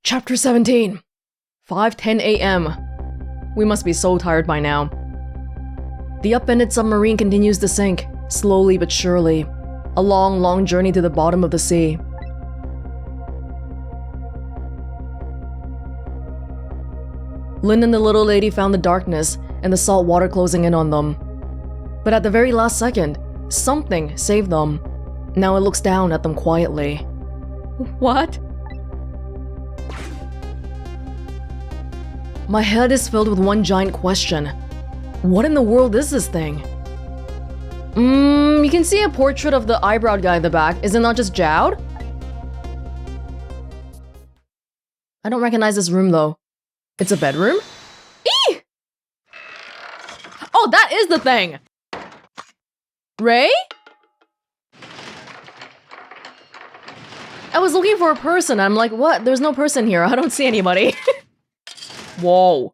Chapter 17. 5:10 a.m. We must be so tired by now. The upended submarine continues to sink, slowly but surely. A long, long journey to the bottom of the sea. Lin and the little lady found the darkness and the salt water closing in on them. But at the very last second, something saved them. Now it looks down at them quietly. What? My head is filled with one giant question. What in the world is this thing? You can see a portrait of the eyebrowed guy in the back. Is it not just Jowd? I don't recognize this room though. It's a bedroom? Eee! Oh, that is the thing! Ray? I was looking for a person. I'm like, what? There's no person here. I don't see anybody. Whoa.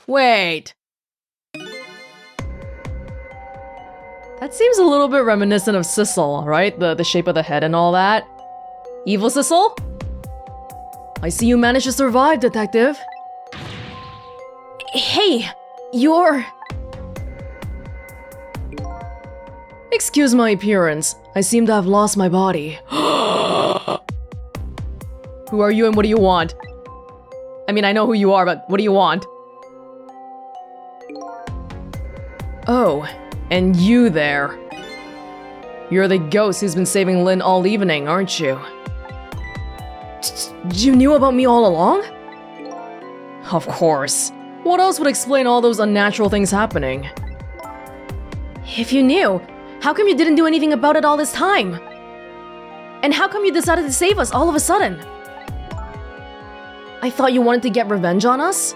Wait. That seems a little bit reminiscent of Sissel, right? The shape of the head and all that. Evil Sissel? I see you managed to survive, detective. Hey, you're... Excuse my appearance. I seem to have lost my body. Who are you and what do you want? I mean, I know who you are, but what do you want? Oh, and you there. You're the ghost who's been saving Lin all evening, aren't you? You knew about me all along? Of course. What else would explain all those unnatural things happening? If you knew, how come you didn't do anything about it all this time? And how come you decided to save us all of a sudden? I thought you wanted to get revenge on us?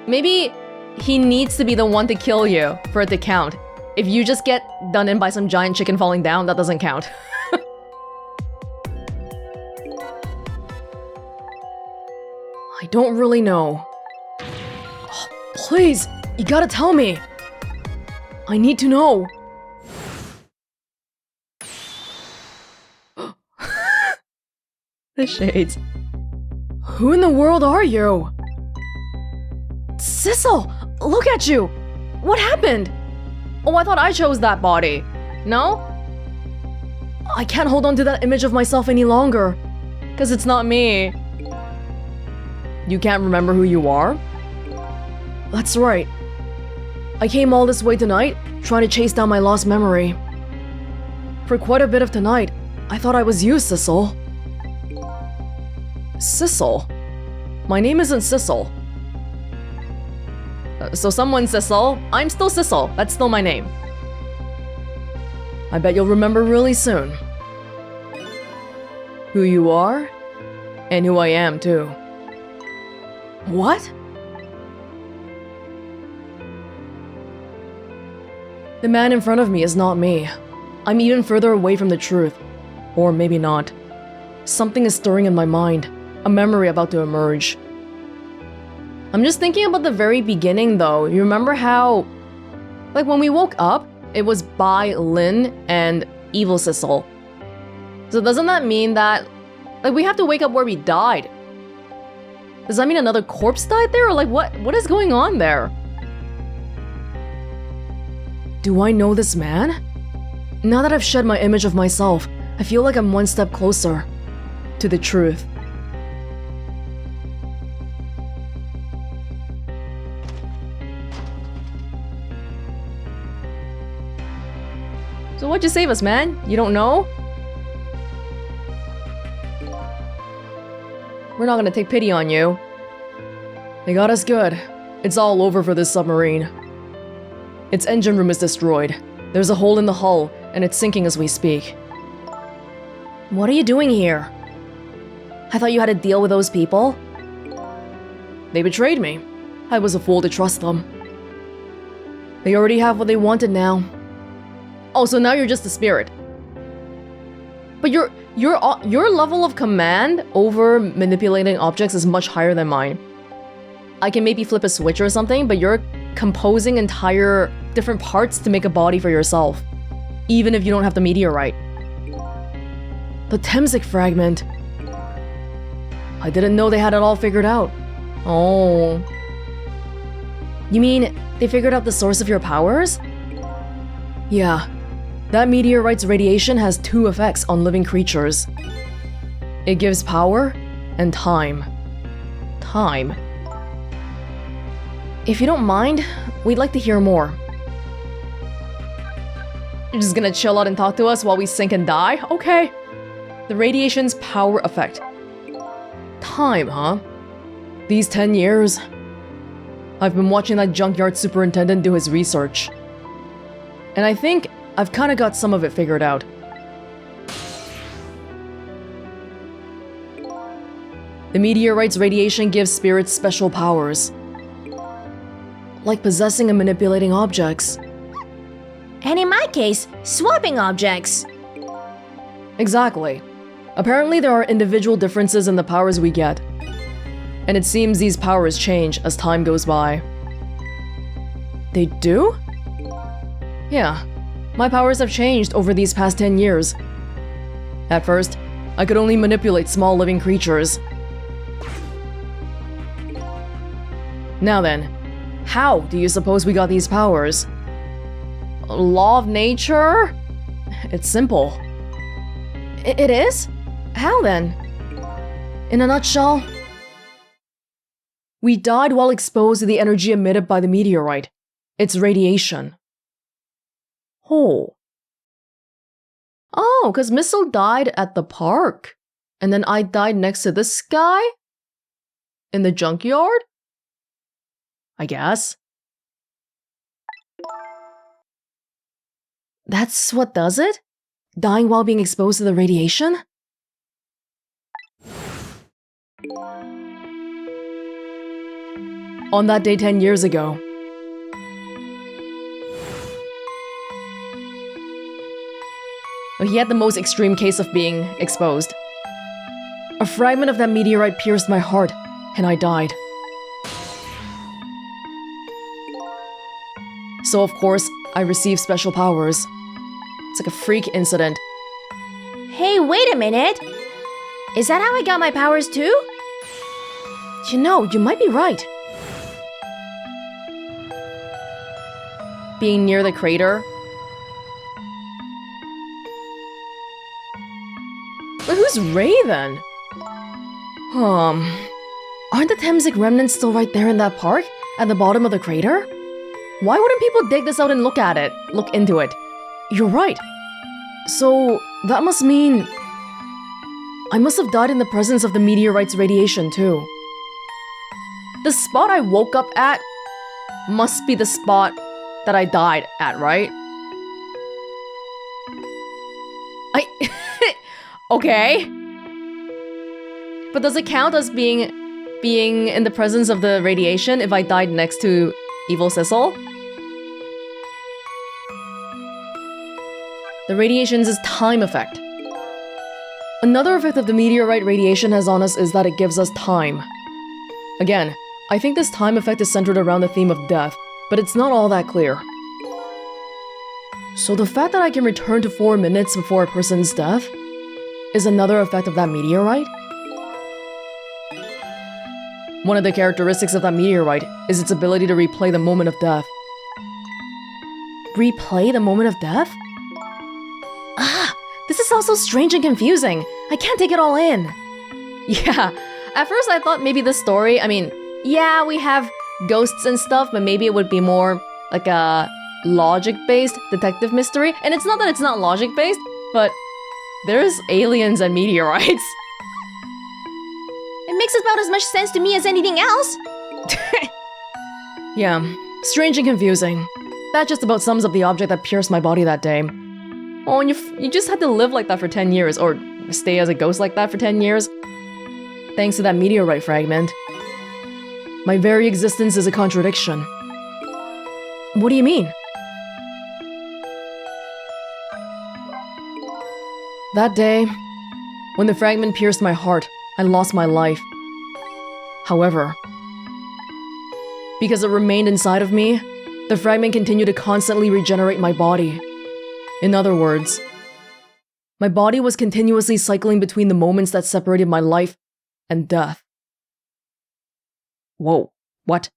Maybe he needs to be the one to kill you for it to count. If you just get done in by some giant chicken falling down, that doesn't count. I don't really know. Oh, please, you gotta tell me. I need to know. The shades. Who in the world are you? Sissel, look at you! What happened? Oh, I thought I chose that body. No? I can't hold on to that image of myself any longer. Because it's not me. You can't remember who you are? That's right. I came all this way tonight, trying to chase down my lost memory. For quite a bit of tonight, I thought I was you, Sissel. Sissel? My name isn't Sissel. So someone's Sissel. I'm still Sissel. That's still my name. I bet you'll remember really soon. Who you are, and who I am, too. What? The man in front of me is not me. I'm even further away from the truth. Or maybe not. Something is stirring in my mind. A memory about to emerge. I'm just thinking about the very beginning though. You remember how... like when we woke up, it was by Lin and Evil Sissel. So doesn't that mean that... like we have to wake up where we died? Does that mean another corpse died there? Or like what is going on there? Do I know this man? Now that I've shed my image of myself, I feel like I'm one step closer to the truth. So why'd you save us, man? You don't know? We're not gonna take pity on you. They got us good. It's all over for this submarine. Its engine room is destroyed. There's a hole in the hull, and it's sinking as we speak. What are you doing here? I thought you had to deal with those people. They betrayed me. I was a fool to trust them. They already have what they wanted now. Oh, so now you're just a spirit. But your level of command over manipulating objects is much higher than mine. I can maybe flip a switch or something, but you're composing entire different parts to make a body for yourself. Even if you don't have the meteorite. The Temsic fragment. I didn't know they had it all figured out. Oh. You mean they figured out the source of your powers? Yeah. That meteorite's radiation has two effects on living creatures. It gives power and time. Time. If you don't mind, we'd like to hear more. You're just gonna chill out and talk to us while we sink and die? Okay. The radiation's power effect. Time, huh? These 10 years, I've been watching that junkyard superintendent do his research. And I think I've kinda got some of it figured out. The meteorite's radiation gives spirits special powers. Like possessing and manipulating objects. And in my case, swapping objects. Exactly. Apparently there are individual differences in the powers we get. And it seems these powers change as time goes by. They do? Yeah. My powers have changed over these past 10 years. At first, I could only manipulate small living creatures. Now then, how do you suppose we got these powers? Law of nature? It's simple. It is? How then? In a nutshell, we died while exposed to the energy emitted by the meteorite. Its radiation. Oh. Oh, because Sissel died at the park. And then I died next to this guy? In the junkyard? I guess. That's what does it? Dying while being exposed to the radiation? On that day 10 years ago. He had the most extreme case of being exposed. A fragment of that meteorite pierced my heart, and I died. So of course, I received special powers. It's like a freak incident. Hey, wait a minute! Is that how I got my powers too? You know, you might be right. Being near the crater. But who's Ray then? Aren't the Temsic remnants still right there in that park? At the bottom of the crater? Why wouldn't people dig this out and look at it? Look into it. You're right. So, that must mean... I must have died in the presence of the meteorite's radiation too. The spot I woke up at must be the spot that I died at, right? Okay. But does it count as being in the presence of the radiation if I died next to evil Sissel? The radiation's time effect. Another effect of the meteorite radiation has on us is that it gives us time. Again, I think this time effect is centered around the theme of death, but it's not all that clear. So the fact that I can return to 4 minutes before a person's death is another effect of that meteorite? One of the characteristics of that meteorite is its ability to replay the moment of death. Replay the moment of death? This is all so strange and confusing. I can't take it all in. Yeah, at first I thought maybe the story, yeah, we have ghosts and stuff, but maybe it would be more like a logic-based detective mystery. And it's not that it's not logic-based, but there's aliens and meteorites. It makes about as much sense to me as anything else. Yeah, strange and confusing. That just about sums up the object that pierced my body that day. Oh, and you just had to live like that for 10 years, or stay as a ghost like that for 10 years. Thanks to that meteorite fragment. My very existence is a contradiction. What do you mean? That day, when the fragment pierced my heart, I lost my life. However, because it remained inside of me, the fragment continued to constantly regenerate my body. In other words, My body was continuously cycling between the moments that separated my life and death. Whoa, what?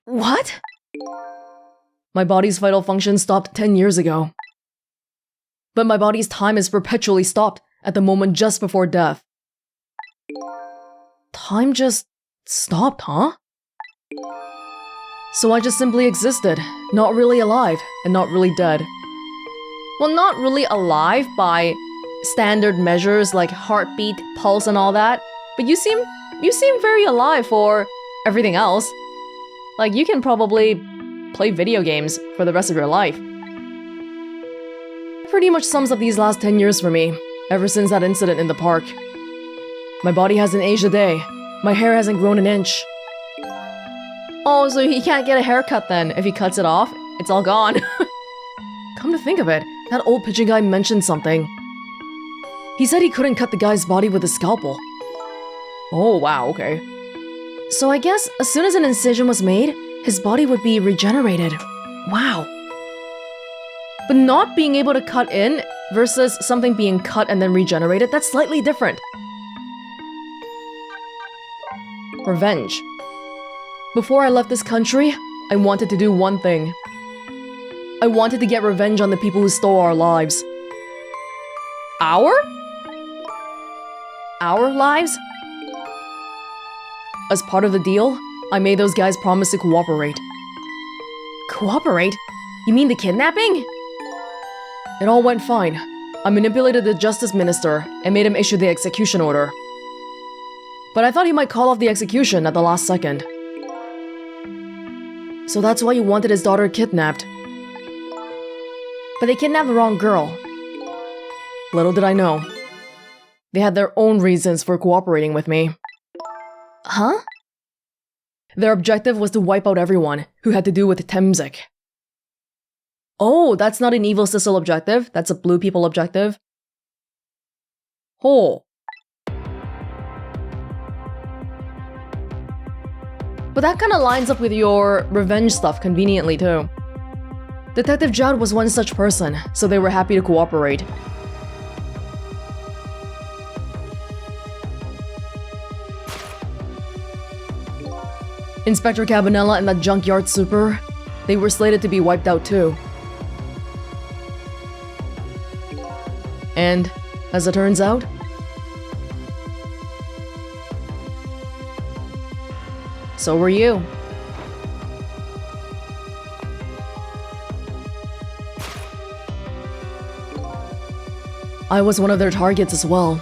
What? My body's vital function stopped 10 years ago. But my body's time is perpetually stopped at the moment just before death. Time just stopped, huh? So I just simply existed, not really alive and not really dead. Well, not really alive by standard measures like heartbeat, pulse and all that, but you seem very alive for everything else. Like, you can probably play video games for the rest of your life. Pretty much sums up these last 10 years for me, ever since that incident in the park. My body hasn't aged a day. My hair hasn't grown an inch. Oh, so he can't get a haircut then. If he cuts it off, it's all gone. Come to think of it, that old pigeon guy mentioned something. He said he couldn't cut the guy's body with a scalpel. Oh, wow, okay. So I guess as soon as an incision was made, his body would be regenerated. Wow. But not being able to cut in versus something being cut and then regenerated, that's slightly different. Revenge. Before I left this country, I wanted to do one thing. I wanted to get revenge on the people who stole our lives. Our lives? As part of the deal, I made those guys promise to cooperate. Cooperate? You mean the kidnapping? It all went fine. I manipulated the justice minister and made him issue the execution order. But I thought he might call off the execution at the last second. So that's why he wanted his daughter kidnapped. But they kidnapped the wrong girl. Little did I know. They had their own reasons for cooperating with me. Huh? Their objective was to wipe out everyone who had to do with Temzik. Oh, that's not an evil Sissel objective. That's a blue people objective. Oh. But that kind of lines up with your revenge stuff conveniently too. Detective Judd was one such person, so they were happy to cooperate. Inspector Cabanella and that junkyard super, they were slated to be wiped out too. And, as it turns out, so were you. I was one of their targets as well.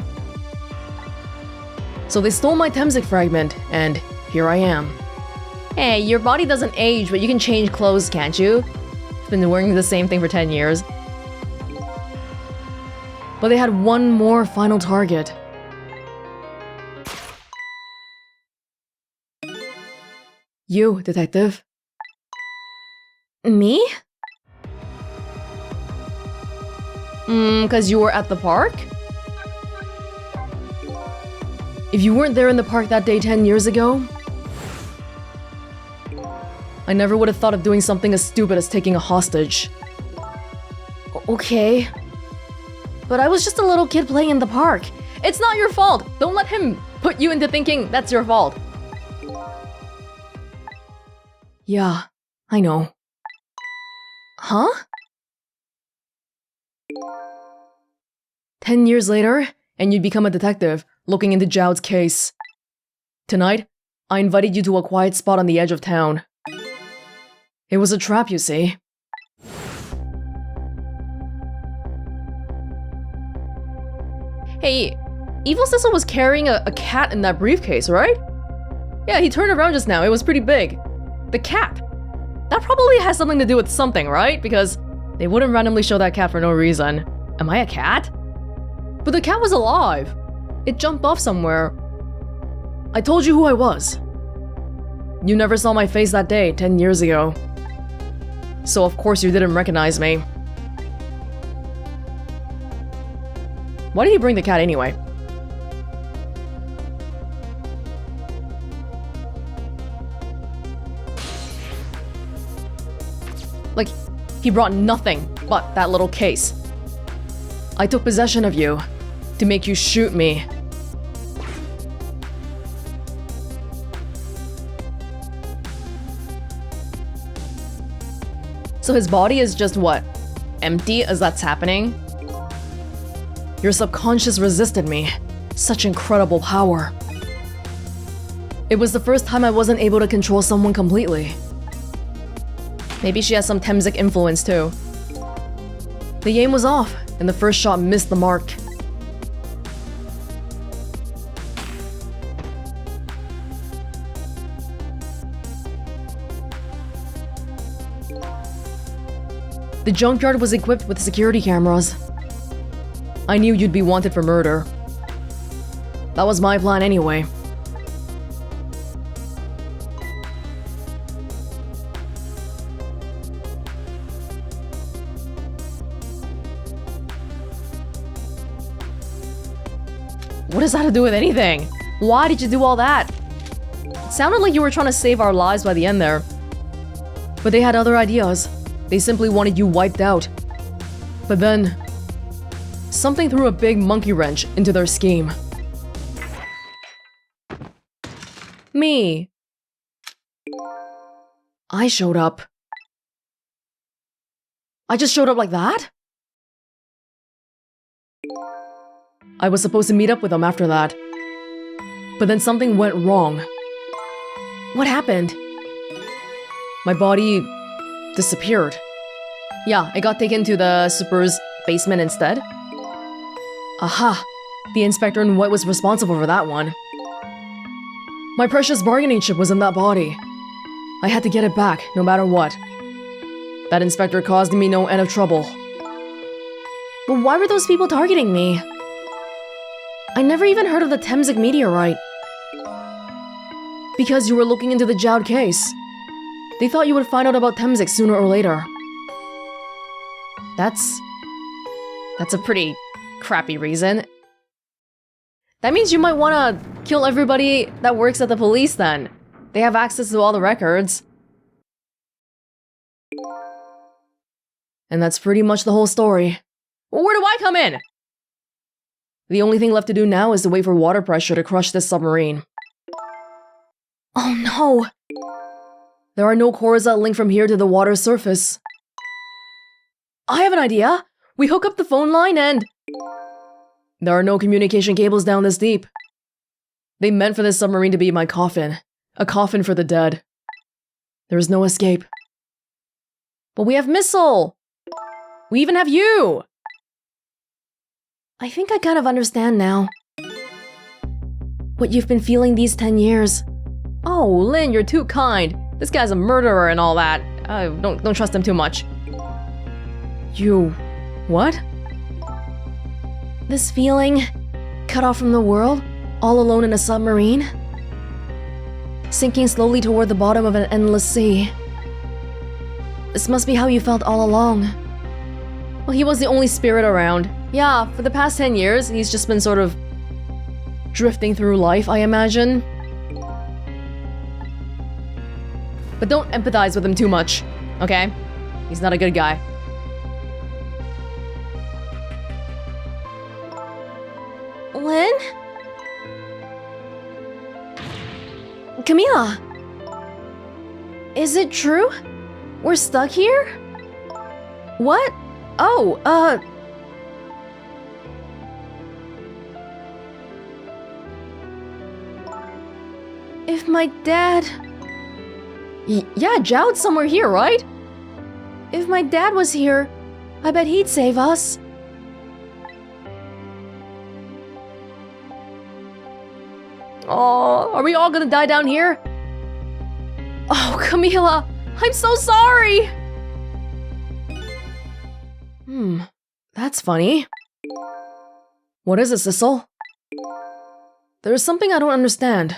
So they stole my Temzik fragment, and here I am. Hey, your body doesn't age, but you can change clothes, can't you? I've been wearing the same thing for 10 years. But they had one more final target. You, detective. Me? 'Cause you were at the park? If you weren't there in the park that day 10 years ago, I never would have thought of doing something as stupid as taking a hostage. Okay. But I was just a little kid playing in the park. It's not your fault! Don't let him put you into thinking that's your fault. Yeah, I know. Huh? 10 years later, and you'd become a detective, looking into Joud's case. Tonight, I invited you to a quiet spot on the edge of town. It was a trap, you see. Hey, Evil Sissel was carrying a cat in that briefcase, right? Yeah, he turned around just now, it was pretty big. The cat. That probably has something to do with something, right? Because they wouldn't randomly show that cat for no reason. Am I a cat? But the cat was alive. It jumped off somewhere. I told you who I was. You never saw my face that day 10 years ago. So of course you didn't recognize me. Why did he bring the cat anyway? Like, he brought nothing but that little case. I took possession of you to make you shoot me. So his body is just what? Empty as that's happening? Your subconscious resisted me. Such incredible power. It was the first time I wasn't able to control someone completely. Maybe she has some Temzik influence too. The aim was off, and the first shot missed the mark. The junkyard was equipped with security cameras. I knew you'd be wanted for murder. That was my plan anyway. What does that have to do with anything? Why did you do all that? It sounded like you were trying to save our lives by the end there. But they had other ideas. They simply wanted you wiped out. But then, something threw a big monkey wrench into their scheme. Me. I showed up. I just showed up like that? I was supposed to meet up with them after that. But then something went wrong. What happened? My body disappeared. Yeah, it got taken to the Super's basement instead. Aha! The inspector in white was responsible for that one. My precious bargaining chip was in that body. I had to get it back, no matter what. That inspector caused me no end of trouble. But why were those people targeting me? I never even heard of the Temzik meteorite. Because you were looking into the Jowd case. They thought you would find out about Temzik sooner or later. That's a pretty crappy reason. That means you might want to kill everybody that works at the police then. They have access to all the records. And that's pretty much the whole story. Well, where do I come in? The only thing left to do now is to wait for water pressure to crush this submarine. Oh no! There are no cores that link from here to the water surface. I have an idea! We hook up the phone line and... There are no communication cables down this deep. They meant for this submarine to be my coffin. A coffin for the dead. There is no escape. But we have Missile! We even have you! I think I kind of understand now. What you've been feeling these 10 years. Oh, Lin, you're too kind. This guy's a murderer and all that. Don't trust him too much. You... what? This feeling, cut off from the world, all alone in a submarine, sinking slowly toward the bottom of an endless sea. This must be how you felt all along. Well, he was the only spirit around. Yeah, for the past 10 years, he's just been sort of drifting through life, I imagine. But don't empathize with him too much, okay? He's not a good guy. Lin? Camila? Is it true? We're stuck here? What? Oh, if my dad... yeah, Jowd's somewhere here, right? If my dad was here, I bet he'd save us. Oh, are we all gonna die down here? Oh, Camila, I'm so sorry! That's funny. What is it, Sissel? There's something I don't understand.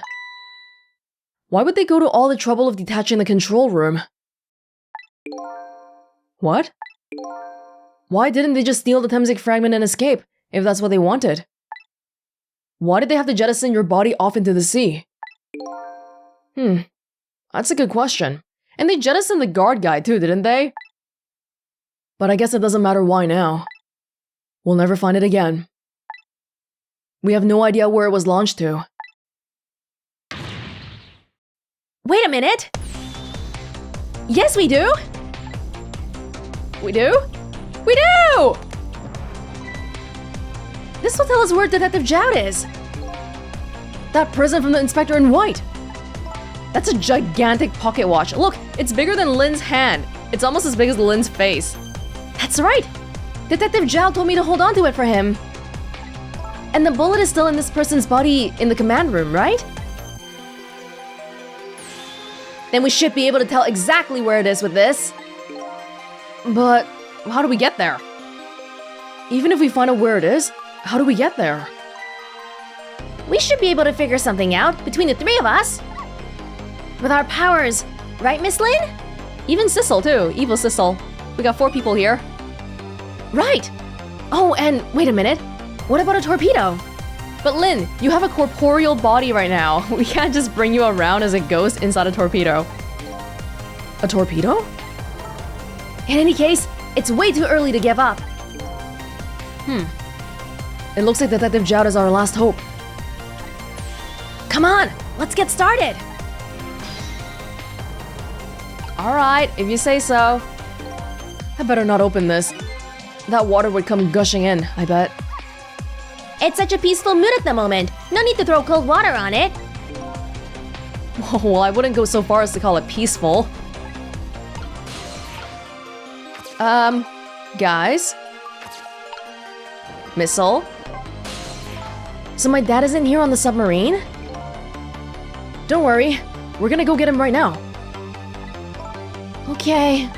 Why would they go to all the trouble of detaching the control room? What? Why didn't they just steal the Temzik fragment and escape, if that's what they wanted? Why did they have to jettison your body off into the sea? That's a good question. And they jettisoned the guard guy too, didn't they? But I guess it doesn't matter why now. We'll never find it again. We have no idea where it was launched to. Wait a minute! Yes, we do! We do? We do! This will tell us where Detective Jout is. That present from the inspector in white. That's a gigantic pocket watch. Look, it's bigger than Lin's hand. It's almost as big as Lin's face. That's right! Detective Jout told me to hold on to it for him. And the bullet is still in this person's body in the command room, right? Then we should be able to tell exactly where it is with this. But how do we get there? Even if we find out where it is, how do we get there? We should be able to figure something out between the three of us. With our powers, right, Miss Lin? Even Sissel too, evil Sissel. We got 4 people here. Right! Oh, and wait a minute. What about a torpedo? But Lin, you have a corporeal body right now. We can't just bring you around as a ghost inside a torpedo. A torpedo? In any case, it's way too early to give up. It looks like Detective Jout is our last hope. Come on, let's get started. Alright, if you say so. I better not open this. That water would come gushing in, I bet. It's such a peaceful mood at the moment. No need to throw cold water on it. Well, I wouldn't go so far as to call it peaceful. Guys? Missile? So my dad isn't here on the submarine? Don't worry, we're gonna go get him right now. Okay.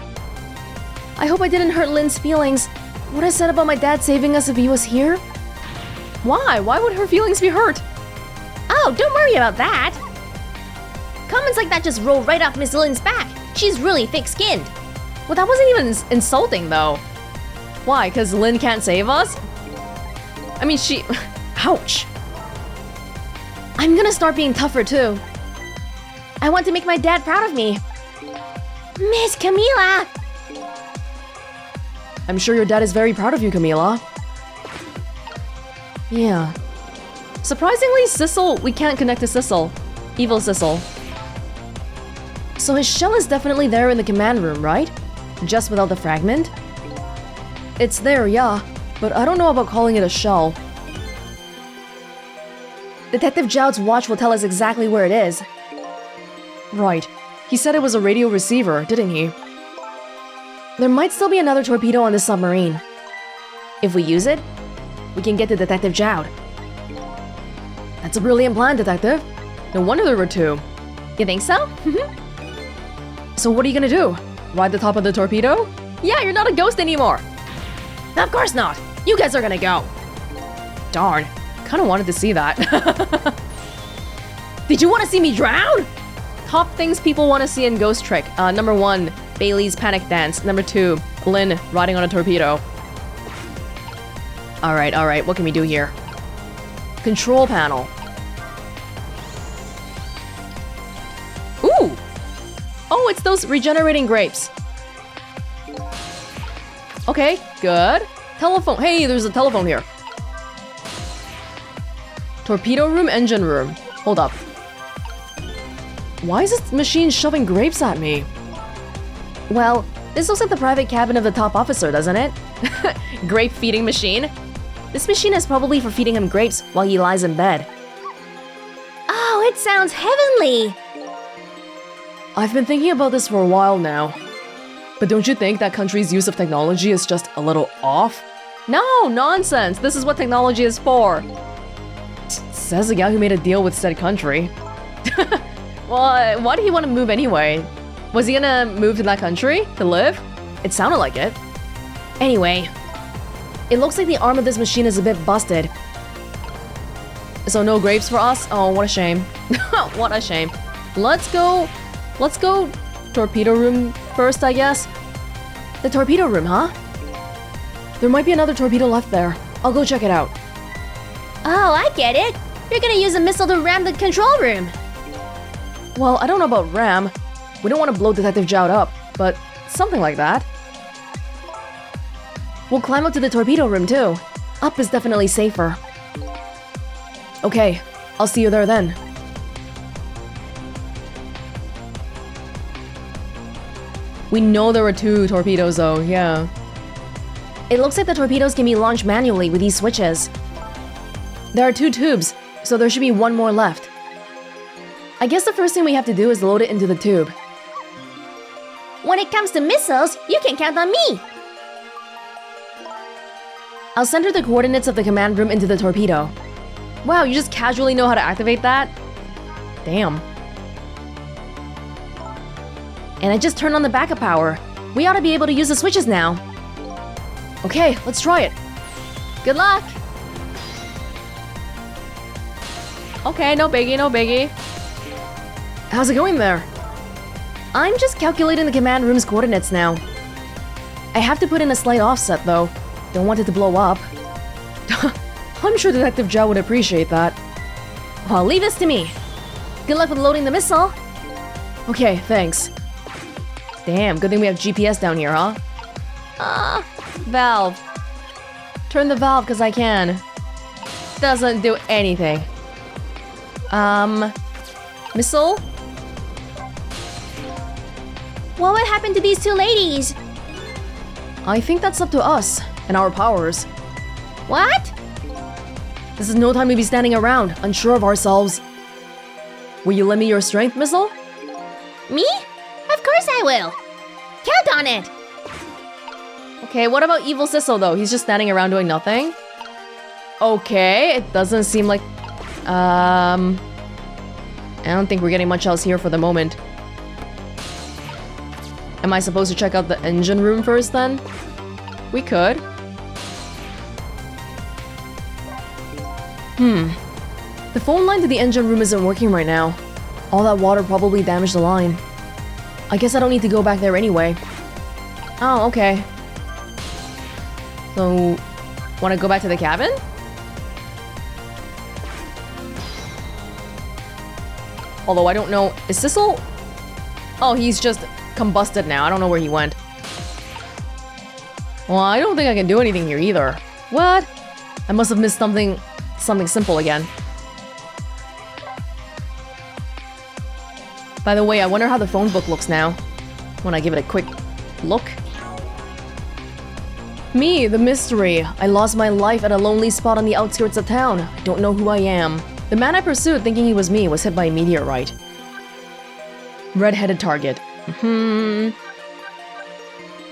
I hope I didn't hurt Lin's feelings. What I said about my dad saving us if he was here? Why? Why would her feelings be hurt? Oh, don't worry about that. Comments like that just roll right off Miss Lin's back. She's really thick-skinned. Well, that wasn't even insulting, though. Why? Because Lin can't save us? I mean, she... Ouch. I'm gonna start being tougher, too. I want to make my dad proud of me. Miss Camila! I'm sure your dad is very proud of you, Camila. Yeah. Surprisingly, Sissel, we can't connect to Sissel. Evil Sissel. So his shell is definitely there in the command room, right? Just without the fragment? It's there, yeah, but I don't know about calling it a shell. Detective Jout's watch will tell us exactly where it is. Right. He said it was a radio receiver, didn't he? There might still be another torpedo on this submarine. If we use it, we can get to Detective Jout. That's a brilliant plan, Detective. No wonder there were 2. You think so? So what are you gonna do? Ride the top of the torpedo? Yeah, you're not a ghost anymore. Of course not. You guys are gonna go. Darn. Kinda wanted to see that. Did you want to see me drown? Top things people want to see in Ghost Trick. Number 1, Bailey's panic dance. Number 2, Lin riding on a torpedo. Alright, what can we do here? Control panel. Ooh! Oh, it's those regenerating grapes. Okay, good. Telephone. Hey, there's a telephone here. Torpedo room, engine room. Hold up. Why is this machine shoving grapes at me? Well, this looks like the private cabin of the top officer, doesn't it? Grape feeding machine? This machine is probably for feeding him grapes while he lies in bed. Oh, it sounds heavenly! I've been thinking about this for a while now. But don't you think that country's use of technology is just a little off? No, nonsense! This is what technology is for! Says the guy who made a deal with said country. Well, why did he want to move anyway? Was he gonna move to that country to live? It sounded like it. Anyway, it looks like the arm of this machine is a bit busted. So no grapes for us? Oh, what a shame. What a shame. Let's go torpedo room first, I guess. The torpedo room, huh? There might be another torpedo left there. I'll go check it out. Oh, I get it. You're gonna use a missile to ram the control room. Well, I don't know about ram. We don't want to blow Detective Jout up, but something like that. We'll climb up to the torpedo room too. Up is definitely safer. Okay, I'll see you there then. We know there were 2 torpedoes though, yeah. It looks like the torpedoes can be launched manually with these switches. There are 2 tubes, so there should be 1 more left. I guess the first thing we have to do is load it into the tube. When it comes to missiles, you can count on me! I'll center the coordinates of the command room into the torpedo. Wow, you just casually know how to activate that? Damn. And I just turned on the backup power. We ought to be able to use the switches now. Okay, let's try it. Good luck! Okay, no biggie, no biggie. How's it going there? I'm just calculating the command room's coordinates now. I have to put in a slight offset though. Don't want it to blow up. I'm sure Detective Zhao would appreciate that. Well, leave this to me. Good luck with loading the missile. Okay, thanks. Damn, good thing we have GPS down here, huh? Valve. Turn the valve because I can. Doesn't do anything. Missile? What would happen to these 2 ladies? I think that's up to us and our powers. What? This is no time to be standing around, unsure of ourselves. Will you lend me your strength, Missile? Me? Of course I will. Count on it. Okay, what about evil Sissel though? He's just standing around doing nothing? Okay, it doesn't seem like... I don't think we're getting much else here for the moment. Am I supposed to check out the engine room first then? We could. The phone line to the engine room isn't working right now. All that water probably damaged the line. I guess I don't need to go back there anyway. Oh, okay. So, wanna go back to the cabin? Although I don't know, is Sissel? Oh, he's just combusted now. I don't know where he went. Well, I don't think I can do anything here either. What? I must have missed something simple again. By the way, I wonder how the phone book looks now. When I give it a quick look. Me, the mystery. I lost my life at a lonely spot on the outskirts of town. I don't know who I am. The man I pursued, thinking he was me, was hit by a meteorite. Red-headed target.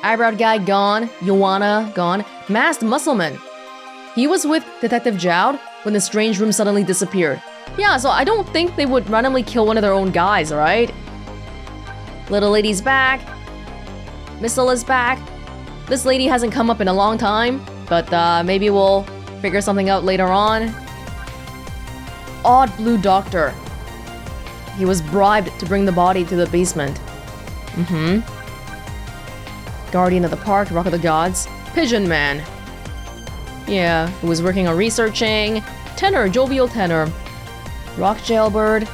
Eyebrowed guy gone. Joanna gone. Masked muscleman. He was with Detective Zhao when the strange room suddenly disappeared. Yeah, so I don't think they would randomly kill one of their own guys, right? Little lady's back. Missile is back. This lady hasn't come up in a long time, but maybe we'll figure something out later on. Odd blue doctor. He was bribed to bring the body to the basement. Guardian of the Park, Rock of the Gods. Pigeon Man. Yeah, who was working on researching. Tenor, jovial tenor. Rock jailbird.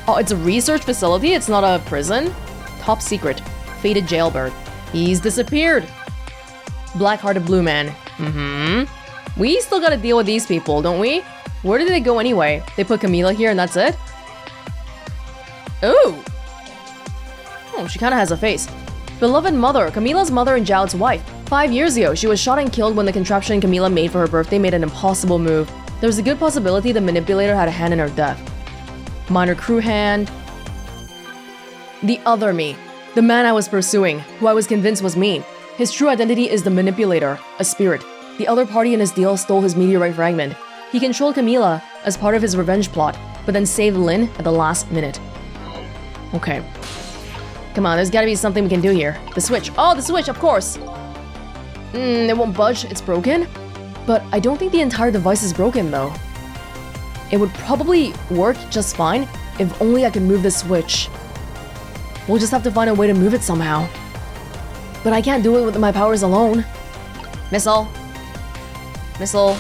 Oh, it's a research facility? It's not a prison? Top secret. Faded jailbird. He's disappeared. Black-hearted blue man. We still gotta deal with these people, don't we? Where did they go anyway? They put Camila here and that's it? Ooh! Oh, she kinda has a face. Beloved mother. Camila's mother and Zhao's wife. 5 years ago, she was shot and killed when the contraption Camila made for her birthday made an impossible move. There's a good possibility the manipulator had a hand in her death. Minor crew hand. The other me. The man I was pursuing, who I was convinced was me. His true identity is the manipulator, a spirit. The other party in his deal stole his meteorite fragment. He controlled Camila as part of his revenge plot, but then saved Lin at the last minute. Okay. Come on, there's gotta be something we can do here. The switch. Oh, the switch, of course! It won't budge, it's broken? But I don't think the entire device is broken, though. It would probably work just fine if only I could move the switch. We'll just have to find a way to move it somehow. But I can't do it with my powers alone. Missile. Missile.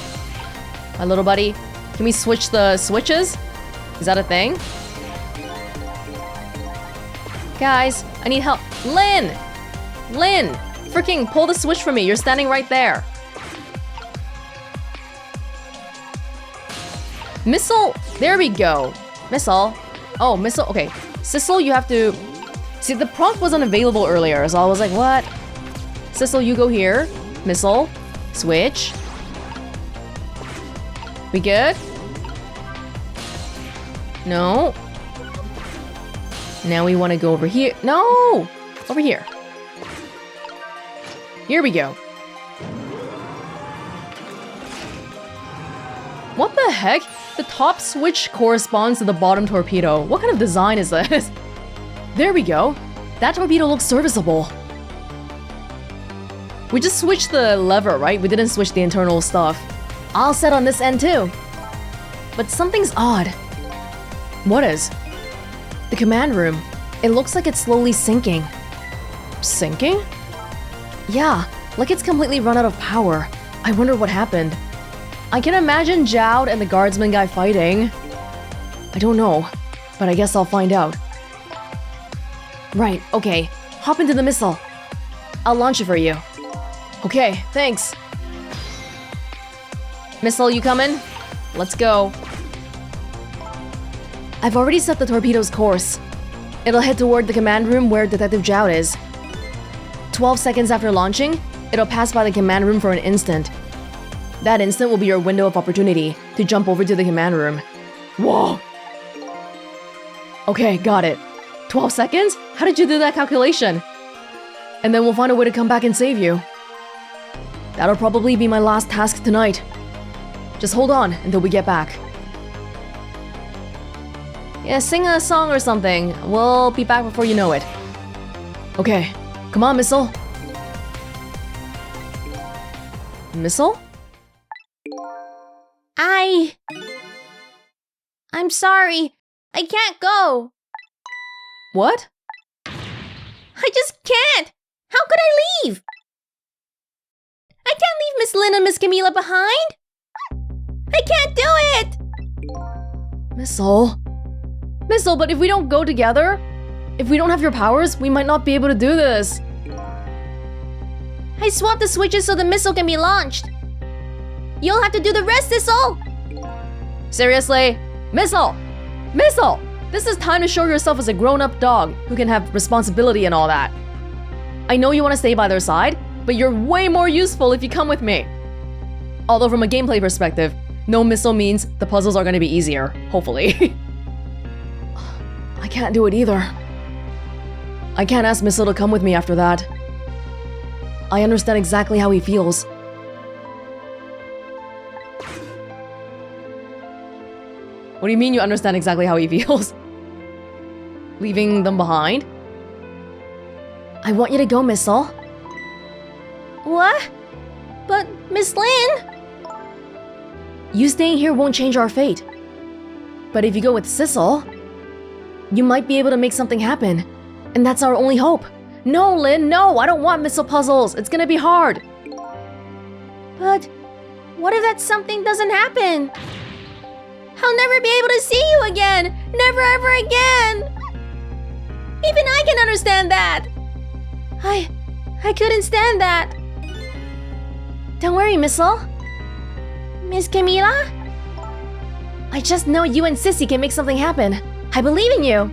My little buddy. Can we switch the switches? Is that a thing? Guys, I need help. Lin! Lin! Freaking pull the switch for me. You're standing right there. Missile! There we go. Missile. Oh, missile. Okay. Sissel, you have to... See, the prompt wasn't available earlier, so I was like, what? Sissel, you go here. Missile. Switch. We good? No. Now we want to go over here. No! Over here. Here we go. What the heck? The top switch corresponds to the bottom torpedo. What kind of design is this? There we go. That torpedo looks serviceable. We just switched the lever, right? We didn't switch the internal stuff. All set on this end too. But something's odd. What is? The command room. It looks like it's slowly sinking. Sinking? Yeah, like it's completely run out of power. I wonder what happened. I can imagine Jowd and the guardsman guy fighting. I don't know, but I guess I'll find out. Right, okay. Hop into the missile. I'll launch it for you. Okay, thanks. Missile, you coming? Let's go. I've already set the torpedo's course. It'll head toward the command room where Detective Jowd is. 12 seconds after launching, it'll pass by the command room for an instant. That instant will be your window of opportunity to jump over to the command room. Whoa! Okay, got it. 12 seconds? How did you do that calculation? And then we'll find a way to come back and save you. That'll probably be my last task tonight. Just hold on until we get back. Yeah, sing a song or something. We'll be back before you know it. Okay, come on, Missile. Missile? I'm sorry. I can't go. What? I just can't. How could I leave? I can't leave Miss Lynn and Miss Camila behind. I can't do it. Missile? Missile, but if we don't go together, if we don't have your powers, we might not be able to do this. I swapped the switches so the missile can be launched. You'll have to do the rest, Sissel. Seriously? Missile! Missile! This is time to show yourself as a grown-up dog who can have responsibility and all that. I know you want to stay by their side, but you're way more useful if you come with me. Although from a gameplay perspective, no missile means the puzzles are going to be easier, hopefully. I can't do it either. I can't ask Missile to come with me after that. I understand exactly how he feels. What do you mean you understand exactly how he feels? Leaving them behind? I want you to go, Missile. What? But Miss Lynn? You staying here won't change our fate. But if you go with Sissel, you might be able to make something happen. And that's our only hope. No, Lynn, no! I don't want missile puzzles! It's gonna be hard! But what if that something doesn't happen? I'll never be able to see you again! Never ever again! Even I can understand that! I couldn't stand that. Don't worry, Missile. Miss Camila? I just know you and Sissy can make something happen. I believe in you.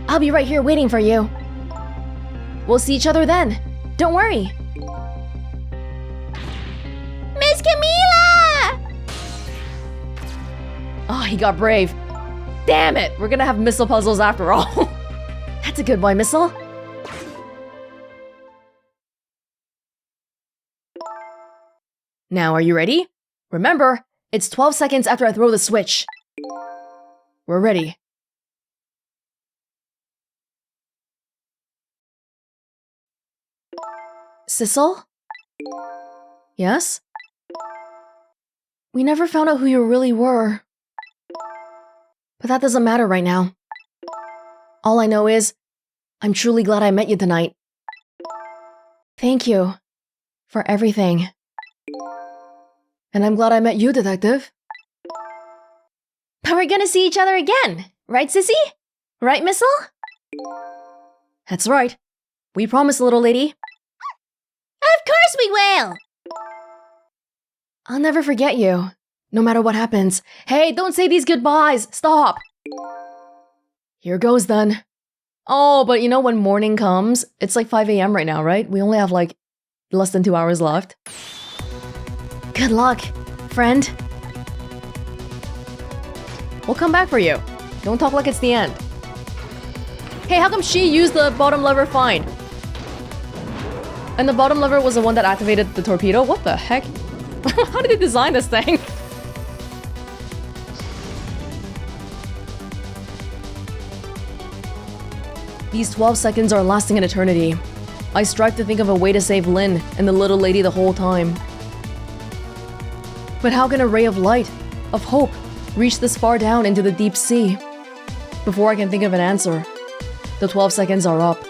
I'll be right here waiting for you. We'll see each other then. Don't worry. Miss Camila! Oh, he got brave. Damn it! We're gonna have missile puzzles after all. That's a good boy, Missile. Now, are you ready? Remember, it's 12 seconds after I throw the switch. We're ready. Sissel? Yes? We never found out who you really were. But that doesn't matter right now. All I know is, I'm truly glad I met you tonight. Thank you for everything. And I'm glad I met you, Detective. But we're gonna see each other again, right, Sissy? Right, Missile? That's right. We promise, little lady. Of course we will! I'll never forget you. No matter what happens. Hey, don't say these goodbyes! Stop! Here goes then. Oh, but you know when morning comes? It's like 5 a.m. right now, right? We only have like less than 2 hours left. Good luck, friend. We'll come back for you. Don't talk like it's the end. Hey, how come she used the bottom lever fine? And the bottom lever was the one that activated the torpedo? What the heck? How did they design this thing? These 12 seconds are lasting an eternity. I strive to think of a way to save Lynn and the little lady the whole time. But how can a ray of light, of hope, reach this far down into the deep sea? Before I can think of an answer, the 12 seconds are up.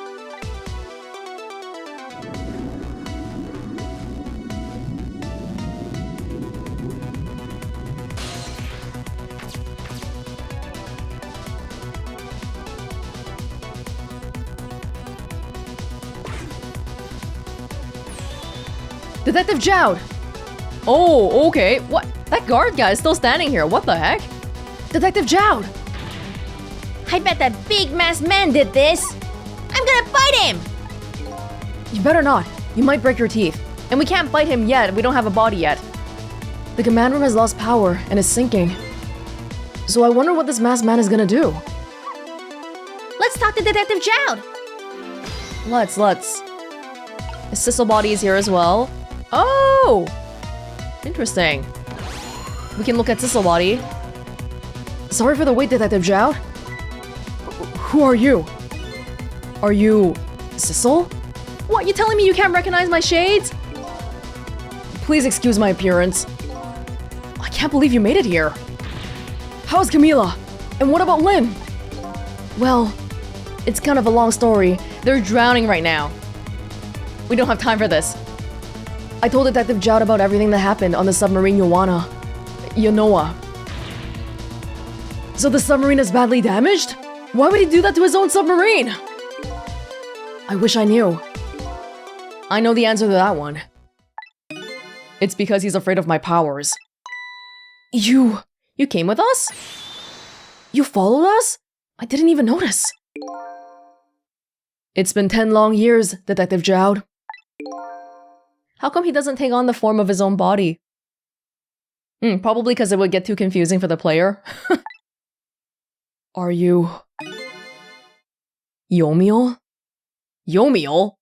Detective Jowd! Oh, okay. What? That guard guy is still standing here. What the heck? Detective Jowd! I bet that big masked man did this. I'm gonna bite him! You better not. You might break your teeth. And we can't bite him yet. We don't have a body yet. The command room has lost power and is sinking. So I wonder what this masked man is gonna do. Let's talk to Detective Jowd! Let's. Sissel body is here as well. Oh! Interesting. We can look at Sissel body. Sorry for the wait, Detective Jowd. Who are you? Are you Sissel? What, you telling me you can't recognize my shades? Please excuse my appearance. I can't believe you made it here. How's Camila? And what about Lynn? Well, it's kind of a long story. They're drowning right now. We don't have time for this. I told Detective Jowd about everything that happened on the submarine Yonoa. So the submarine is badly damaged? Why would he do that to his own submarine? I wish I knew. I know the answer to that one. It's because he's afraid of my powers. You came with us? You followed us? I didn't even notice. It's been 10 long years, Detective Jowd. How come he doesn't take on the form of his own body? Probably because it would get too confusing for the player. Are you... Yomiel? Yomiel?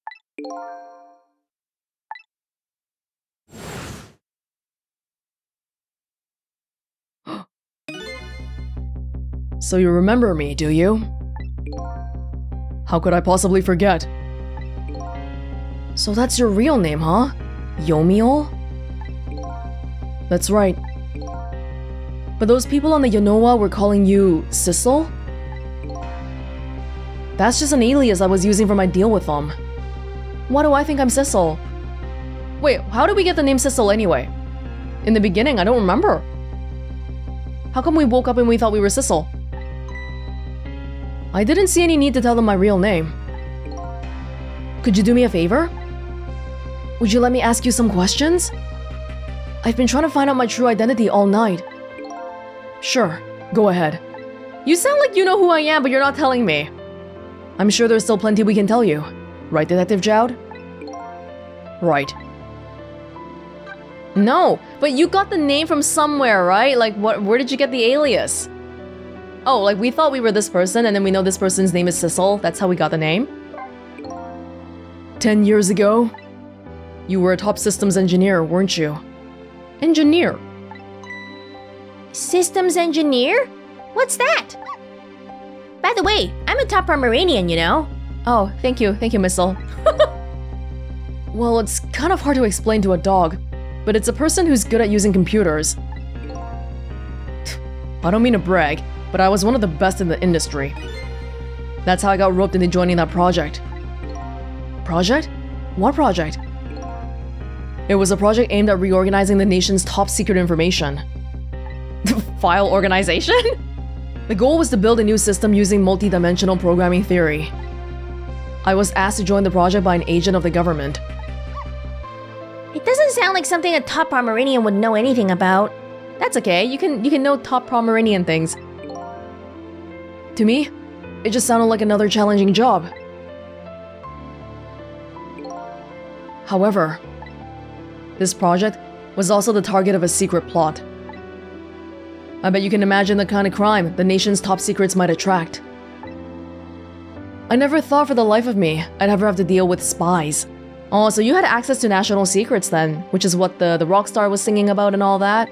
So you remember me, do you? How could I possibly forget? So that's your real name, huh? Yomiel? That's right. But those people on the Yonoa were calling you Sissel? That's just an alias I was using for my deal with them. Why do I think I'm Sissel? Wait, how did we get the name Sissel anyway? In the beginning, I don't remember. How come we woke up and we thought we were Sissel? I didn't see any need to tell them my real name. Could you do me a favor? Would you let me ask you some questions? I've been trying to find out my true identity all night. Sure, go ahead. You sound like you know who I am, but you're not telling me. I'm sure there's still plenty we can tell you. Right, Detective Jowd? Right. No, but you got the name from somewhere, right? Like, where did you get the alias? Oh, like we thought we were this person, and then we know this person's name is Sissel. That's how we got the name? 10 years ago, you were a top systems engineer, weren't you? Engineer? Systems engineer? What's that? By the way, I'm a top Pomeranian, you know? Oh, thank you, Missile. Well, it's kind of hard to explain to a dog, but it's a person who's good at using computers. I don't mean to brag, but I was one of the best in the industry. That's how I got roped into joining that project. Project? What project? It was a project aimed at reorganizing the nation's top secret information. File organization? The goal was to build a new system using multi-dimensional programming theory. I was asked to join the project by an agent of the government. It doesn't sound like something a top Pomeranian would know anything about. That's okay, you can know top Pomeranian things. To me, it just sounded like another challenging job. However, this project was also the target of a secret plot. I bet you can imagine the kind of crime the nation's top secrets might attract. I never thought for the life of me I'd ever have to deal with spies. Oh, so you had access to national secrets then, which is what the rock star was singing about and all that?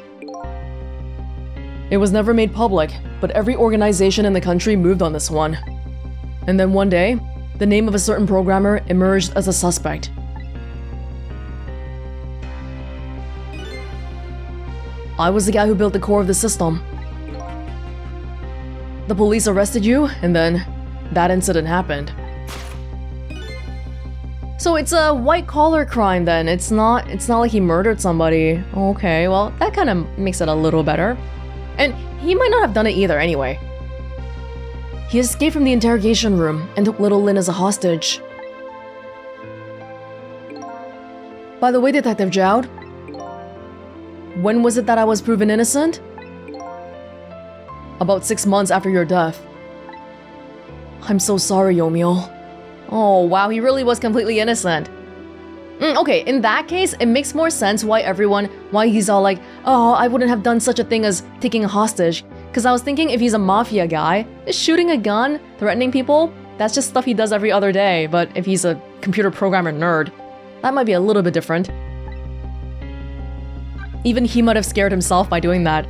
It was never made public, but every organization in the country moved on this one. And then one day, the name of a certain programmer emerged as a suspect. I was the guy who built the core of the system. The police arrested you, and then that incident happened. So it's a white-collar crime then. It's not like he murdered somebody. Okay, well, that kind of makes it a little better. And he might not have done it either anyway. He escaped from the interrogation room and took little Lynn as a hostage. By the way, Detective Jowd, when was it that I was proven innocent? About 6 months after your death. I'm so sorry, Yomiel. Oh, wow, he really was completely innocent. Okay, in that case, it makes more sense why he's all like, oh, I wouldn't have done such a thing as taking a hostage. Because I was thinking if he's a mafia guy, shooting a gun, threatening people, that's just stuff he does every other day. But if he's a computer programmer nerd, that might be a little bit different. Even he might have scared himself by doing that.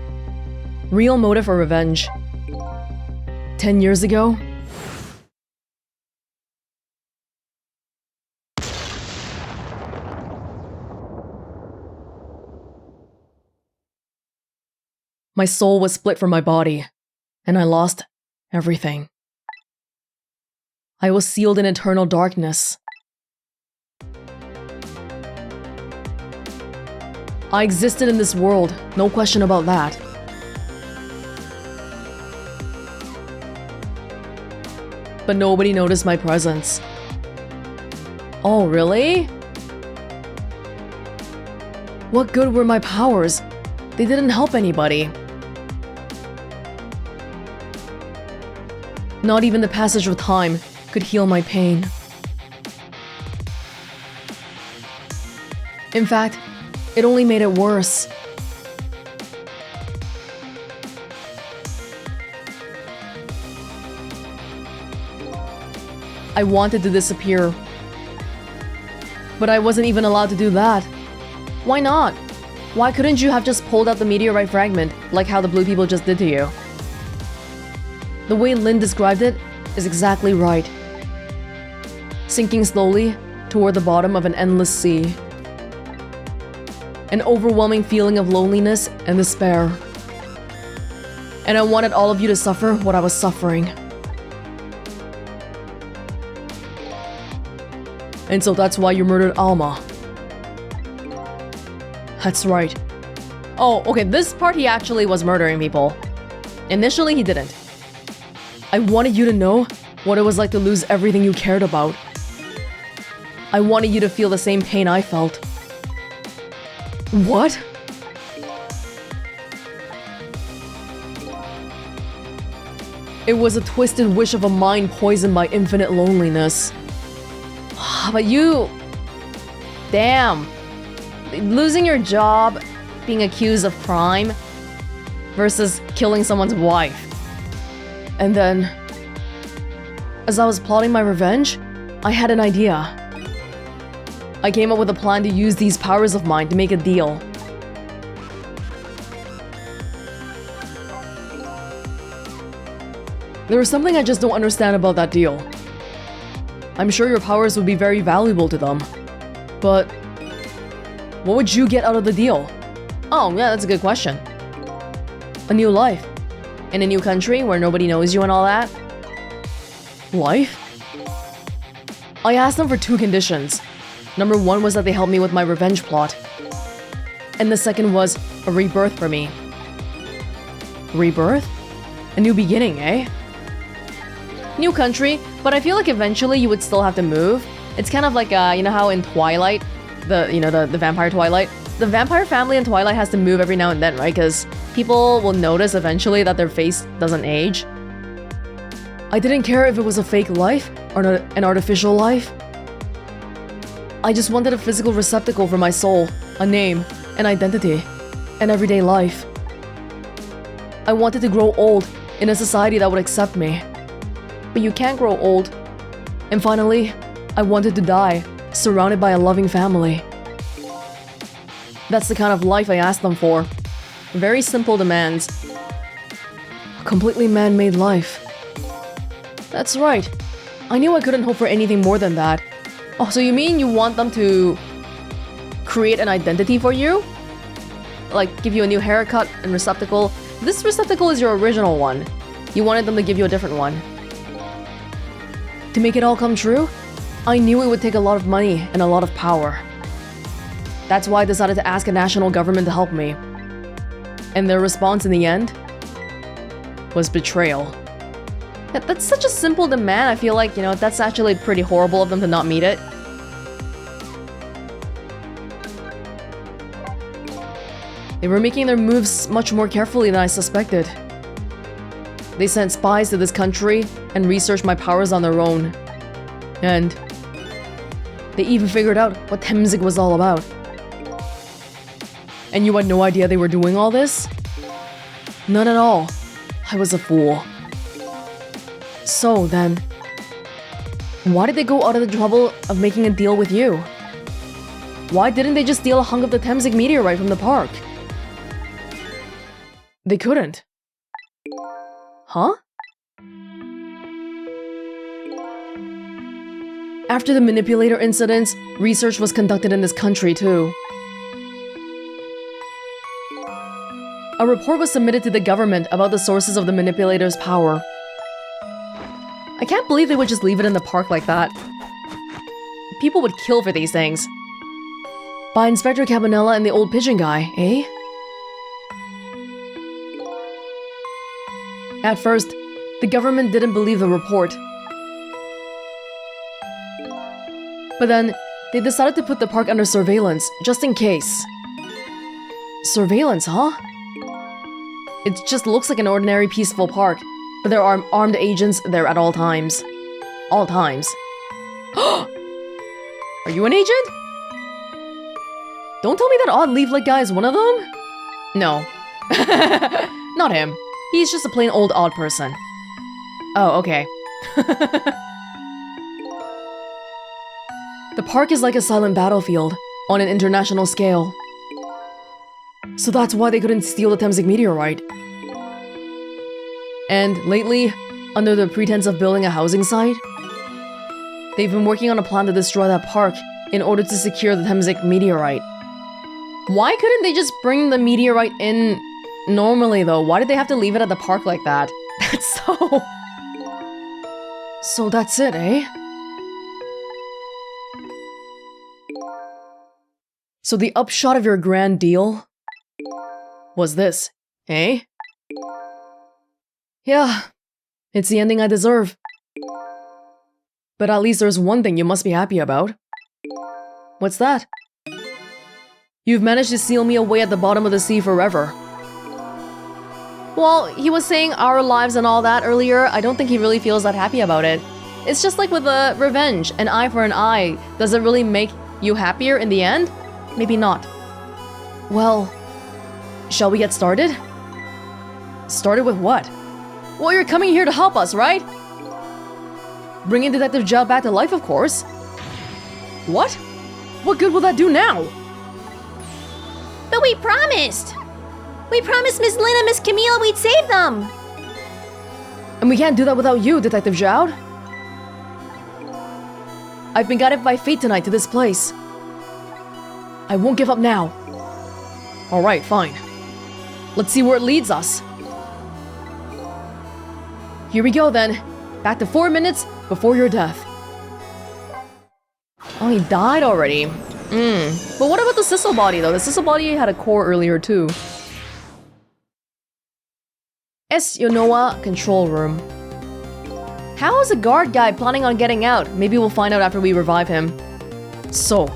Real motive or revenge. 10 years ago? My soul was split from my body, and I lost everything. I was sealed in eternal darkness. I existed in this world, no question about that. But nobody noticed my presence. Oh, really? What good were my powers? They didn't help anybody. Not even the passage of time could heal my pain. In fact, it only made it worse. I wanted to disappear. But I wasn't even allowed to do that. Why not? Why couldn't you have just pulled out the meteorite fragment, like how the blue people just did to you? The way Lynn described it is exactly right. Sinking slowly toward the bottom of an endless sea. An overwhelming feeling of loneliness and despair. And I wanted all of you to suffer what I was suffering. And so that's why you murdered Alma. That's right. Oh, okay, this part he actually was murdering people. Initially, he didn't. I wanted you to know what it was like to lose everything you cared about. I wanted you to feel the same pain I felt. What? It was a twisted wish of a mind poisoned by infinite loneliness. But you... Damn. Losing your job, being accused of crime, versus killing someone's wife. And then, as I was plotting my revenge, I had an idea. I came up with a plan to use these powers of mine to make a deal. There is something I just don't understand about that deal. I'm sure your powers would be very valuable to them, but what would you get out of the deal? Oh, yeah, that's a good question. A new life. In a new country where nobody knows you and all that. Life? I asked them for 2 conditions. Number 1 was that they help me with my revenge plot. And the second was a rebirth for me. Rebirth? A new beginning, eh? New country, but I feel like eventually you would still have to move. It's kind of like, you know how in Twilight, the vampire Twilight, the vampire family in Twilight has to move every now and then, right? Because people will notice eventually that their face doesn't age. I didn't care if it was a fake life or an artificial life. I just wanted a physical receptacle for my soul, a name, an identity, an everyday life. I wanted to grow old in a society that would accept me. But you can't grow old. And finally, I wanted to die, surrounded by a loving family. That's the kind of life I asked them for. Very simple demands. A completely man-made life. That's right. I knew I couldn't hope for anything more than that. Oh, so you mean you want them to create an identity for you? Like, give you a new haircut and receptacle? This receptacle is your original one. You wanted them to give you a different one. To make it all come true, I knew it would take a lot of money and a lot of power. That's why I decided to ask a national government to help me. And their response in the end was betrayal. That's such a simple demand. I feel like, that's actually pretty horrible of them to not meet it. They were making their moves much more carefully than I suspected. They sent spies to this country and researched my powers on their own. And they even figured out what Temzik was all about. And you had no idea they were doing all this? None at all. I was a fool. So then, why did they go out of the trouble of making a deal with you? Why didn't they just steal a hunk of the Temzik meteorite from the park? They couldn't. Huh? After the manipulator incidents, research was conducted in this country too. A report was submitted to the government about the sources of the manipulator's power. I can't believe they would just leave it in the park like that. People would kill for these things. By Inspector Cabanella and the old pigeon guy, eh? At first, the government didn't believe the report. But then, they decided to put the park under surveillance, just in case. Surveillance, huh? It just looks like an ordinary peaceful park, but there are armed agents there at all times. All times. Are you an agent? Don't tell me that odd leaflet guy is one of them? No. Not him. He's just a plain old odd person. Oh, okay. The park is like a silent battlefield, on an international scale. So that's why they couldn't steal the Temzik meteorite. And lately, under the pretense of building a housing site, they've been working on a plan to destroy that park in order to secure the Temzik meteorite. Why couldn't they just bring the meteorite in normally though? Why did they have to leave it at the park like that? That's so... So that's it, eh? So the upshot of your grand deal was this, eh? Yeah, it's the ending I deserve. But at least there's one thing you must be happy about. What's that? You've managed to seal me away at the bottom of the sea forever. Well, he was saying our lives and all that earlier. I don't think he really feels that happy about it. It's just like with the revenge, an eye for an eye. Does it really make you happier in the end? Maybe not. Well, shall we get started? Started with what? Well, you're coming here to help us, right? Bringing Detective Zhao back to life, of course. What? What good will that do now? But we promised! We promised Miss Lin and Miss Camille we'd save them! And we can't do that without you, Detective Zhao. I've been guided by fate tonight to this place. I won't give up now. Alright, fine. Let's see where it leads us. Here we go then. Back to 4 minutes before your death. Oh, he died already. But what about the Sissel body though? The Sissel body had a core earlier too. S. Yonoa control room. How is a guard guy planning on getting out? Maybe we'll find out after we revive him. So,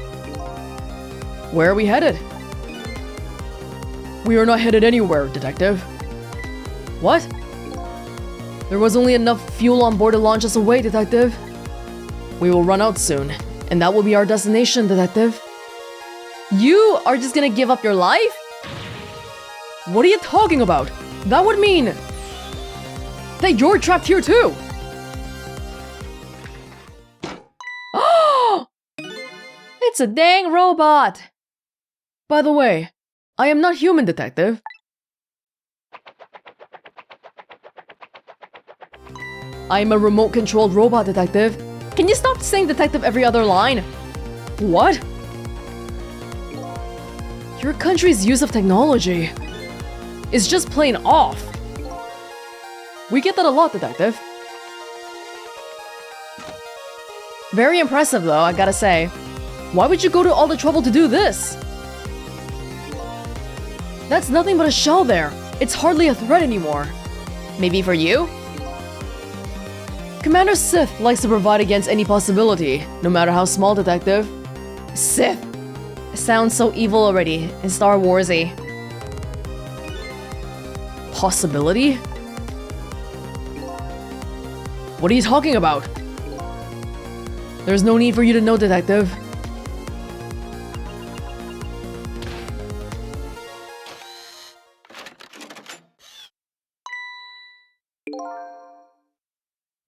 where are we headed? We are not headed anywhere, Detective. What? There was only enough fuel on board to launch us away, Detective. We will run out soon, and that will be our destination, Detective. You are just gonna give up your life? What are you talking about? That would mean that you're trapped here too! It's a dang robot! By the way, I am not human, Detective. I am a remote-controlled robot, Detective. Can you stop saying Detective every other line? What? Your country's use of technology is just plain off. We get that a lot, Detective. Very impressive, though, I gotta say. Why would you go to all the trouble to do this? That's nothing but a shell there. It's hardly a threat anymore. Maybe for you? Commander Sith likes to provide against any possibility, no matter how small, Detective. Sith! Sounds so evil already and Star Warsy. Possibility? What are you talking about? There's no need for you to know, Detective.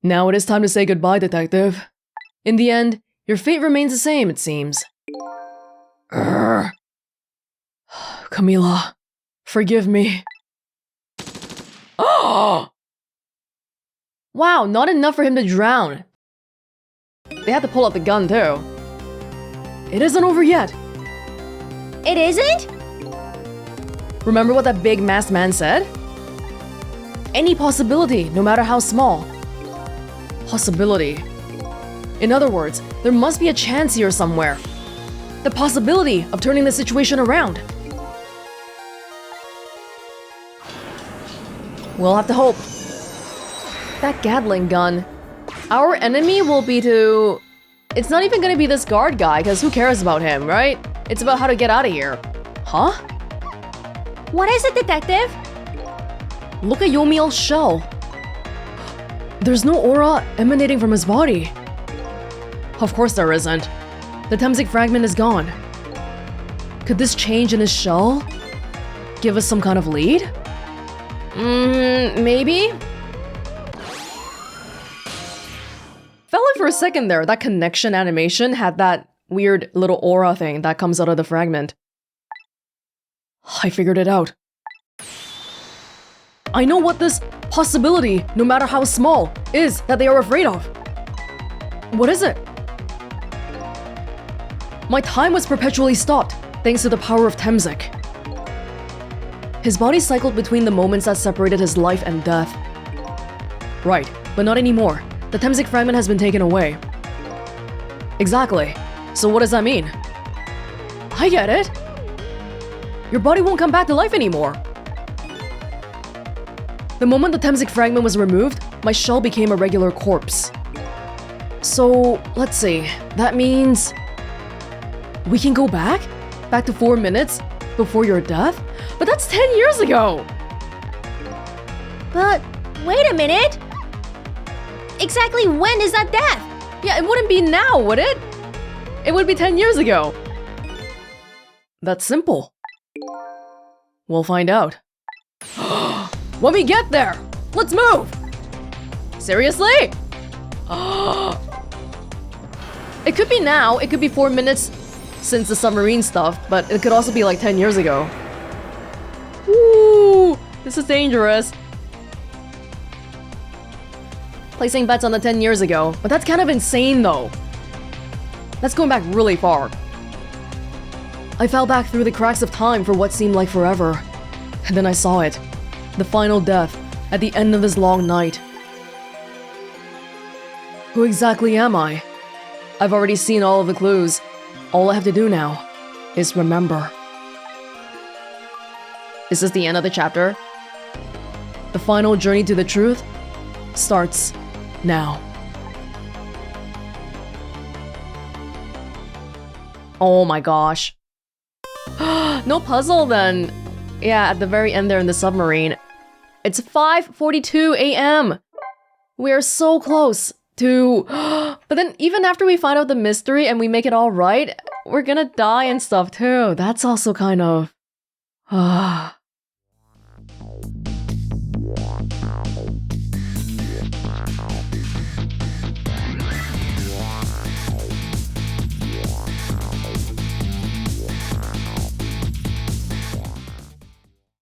Now it is time to say goodbye, Detective. In the end, your fate remains the same, it seems. Camila, forgive me. Oh! Wow, not enough for him to drown. They had to pull out the gun, too. It isn't over yet. It isn't? Remember what that big masked man said? Any possibility, no matter how small. Possibility. In other words, there must be a chance here somewhere. The possibility of turning the situation around. We'll have to hope. That Gatling gun. Our enemy will be to... It's not even gonna be this guard guy, because who cares about him, right? It's about how to get out of here. Huh? What is it, Detective? Look at Yomiel's shell. There's no aura emanating from his body. Of course there isn't. The Temsic fragment is gone. Could this change in his shell give us some kind of lead? Maybe? Felt like for a second there, that connection animation had that weird little aura thing that comes out of the fragment. I figured it out. I know what this possibility, no matter how small, is that they are afraid of. What is it? My time was perpetually stopped, thanks to the power of Temsic. His body cycled between the moments that separated his life and death. Right, but not anymore. The Temsic fragment has been taken away. Exactly. So what does that mean? I get it. Your body won't come back to life anymore. The moment the Temsic fragment was removed, my shell became a regular corpse. So, let's see. That means... we can go back? Back to 4 minutes before your death? But that's 10 years ago! But, wait a minute! Exactly when is that death? Yeah, it wouldn't be now, would it? It would be 10 years ago. That's simple. We'll find out. When we get there! Let's move! Seriously? It could be now, it could be 4 minutes since the submarine stuff, but it could also be like 10 years ago. Ooh, this is dangerous. Placing bets on the 10 years ago, but that's kind of insane though. That's going back really far. I fell back through the cracks of time for what seemed like forever. And then I saw it. The final death at the end of this long night. Who exactly am I? I've already seen all of the clues. All I have to do now is remember. Is this the end of the chapter? The final journey to the truth starts now. Oh my gosh. No puzzle then. Yeah, at the very end there in the submarine. It's 5:42 a.m. We're so close to... But then even after we find out the mystery and we make it all right, we're gonna die and stuff too. That's also kind of...